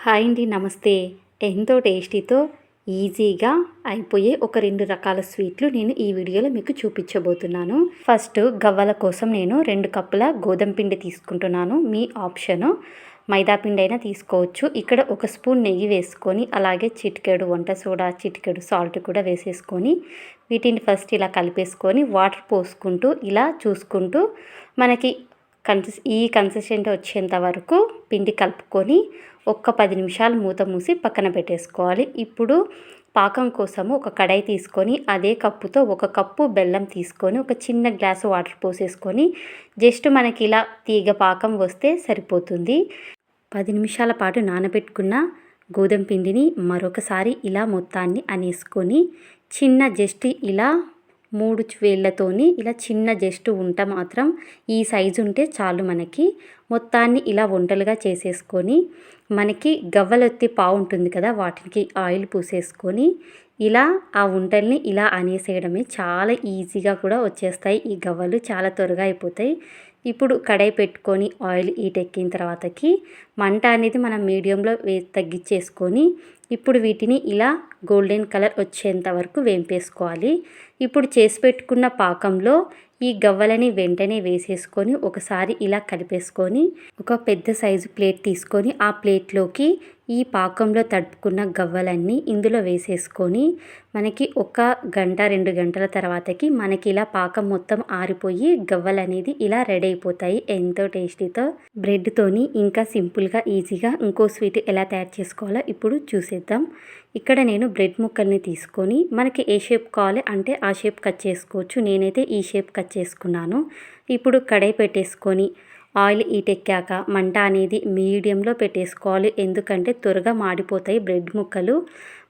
Hi అండి, నమస్తే. ఎంతో టేస్టీతో ఈజీగా అయిపోయే ఒక 2 రకాల స్వీట్లు నేను ఈ వీడియోలో మీకు చూపించబోతున్నాను. ఫస్ట్ గవ్వల కోసం నేను 2 కప్పుల గోధుమ పిండి తీసుకుంటున్నాను. మీ ఆప్షను మైదా పిండి అయినా తీసుకోవచ్చు. ఇక్కడ 1 స్పూన్ నెయ్యి వేసుకొని, అలాగే చిటికెడు వంట సోడా, చిటికెడు సాల్ట్ కూడా వేసేసుకొని వీటిని ఫస్ట్ ఇలా కలిపేసుకొని వాటర్ పోసుకుంటూ ఇలా చూసుకుంటూ మనకి ఈ కన్సిస్టెంట్ వచ్చేంత వరకు పిండి కలుపుకొని ఒక్క 10 నిమిషాలు మూత మూసి పక్కన పెట్టేసుకోవాలి. ఇప్పుడు పాకం కోసము ఒక కడాయి తీసుకొని అదే కప్పుతో 1 కప్పు బెల్లం తీసుకొని ఒక చిన్న గ్లాసు వాటర్ పోసేసుకొని జస్ట్ మనకి ఇలా తీగ పాకం వస్తే సరిపోతుంది. 10 నిమిషాల పాటు నానబెట్టుకున్న గోధుమ పిండిని మరొకసారి ఇలా మొత్తాన్ని అనేసుకొని చిన్న జస్ట్ ఇలా 3 వేళ్ళతోని ఇలా చిన్న జస్ట్ ఉంట మాత్రం ఈ సైజు ఉంటే చాలు. మనకి మొత్తాన్ని ఇలా వంటలుగా చేసేసుకొని మనకి గవ్వలొత్తి పావు ఉంటుంది కదా, వాటికి ఆయిల్ పూసేసుకొని ఇలా ఆ వంటల్ని ఇలా అనేసేయడమే. చాలా ఈజీగా కూడా వచ్చేస్తాయి ఈ గవ్వలు, చాలా త్వరగా అయిపోతాయి. ఇప్పుడు కడాయి పెట్టుకొని ఆయిల్ హీట్ ఎక్కిన తర్వాతకి మంట అనేది మనం మీడియంలో తగ్గించేసుకొని ఇప్పుడు వీటిని ఇలా గోల్డెన్ కలర్ వచ్చేంత వరకు వేంపేసుకోవాలి. ఇప్పుడు చేసి పెట్టుకున్న పాకంలో ఈ గవ్వలని వెంటనే వేసేసుకొని ఒకసారి ఇలా కలిపేసుకొని ఒక పెద్ద సైజు ప్లేట్ తీసుకొని ఆ ప్లేట్లోకి ఈ పాకంలో తడుపుకున్న గవ్వలన్నీ ఇందులో వేసేసుకొని మనకి 1 గంట 2 గంటల తర్వాతకి మనకి ఇలా పాకం మొత్తం ఆరిపోయి గవ్వలు అనేది ఇలా రెడీ అయిపోతాయి. ఎంతో టేస్టీతో బ్రెడ్తోని ఇంకా సింపుల్గా ఈజీగా ఇంకో స్వీట్ ఎలా తయారు చేసుకోవాలో ఇప్పుడు చూసేద్దాం. ఇక్కడ నేను బ్రెడ్ ముక్కల్ని తీసుకొని మనకి ఏ షేప్ కావాలి అంటే ఆ షేప్ కట్ చేసుకోవచ్చు. నేనైతే ఈ షేప్ కట్ చేసుకున్నాను. ఇప్పుడు కడాయి పెట్టేసుకొని ఆయిల్ హీట్ ఎక్కాక మంట అనేది మీడియంలో పెట్టేసుకోవాలి. ఎందుకంటే త్వరగా మాడిపోతాయి బ్రెడ్ ముక్కలు.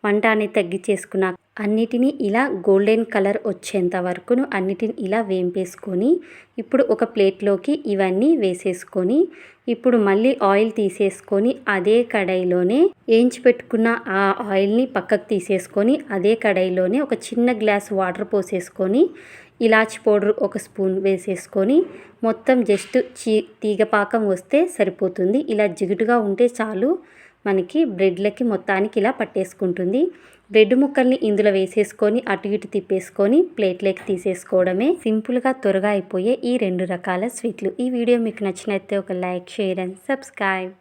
మంట అనేది తగ్గించేసుకున్నాక అన్నిటినీ ఇలా గోల్డెన్ కలర్ వచ్చేంత వరకును అన్నిటిని ఇలా వేంపేసుకొని ఇప్పుడు ఒక ప్లేట్లోకి ఇవన్నీ వేసేసుకొని ఇప్పుడు మళ్ళీ ఆయిల్ తీసేసుకొని అదే కడాయిలోనే వేయించి పెట్టుకున్న ఆ ఆయిల్ని పక్కకు తీసేసుకొని అదే కడాయిలోనే ఒక చిన్న గ్లాస్ వాటర్ పోసేసుకొని ఇలాచి పౌడర్ 1 స్పూన్ వేసేసుకొని మొత్తం జస్ట్ తీగపాకం వస్తే సరిపోతుంది. ఇలా జిగుటుగా ఉంటే చాలు, మనకి బ్రెడ్లకి మొత్తానికి ఇలా పట్టేసుకుంటుంది. బ్రెడ్ ముక్కల్ని ఇందులో వేసేసుకొని అటు ఇటు తిప్పేసుకొని ప్లేట్లోకి తీసేసుకోవడమే. సింపుల్గా త్వరగా అయిపోయే ఈ 2 రకాల స్వీట్లు. ఈ వీడియో మీకు నచ్చినట్లయితే ఒక లైక్, షేర్ అండ్ సబ్స్క్రైబ్.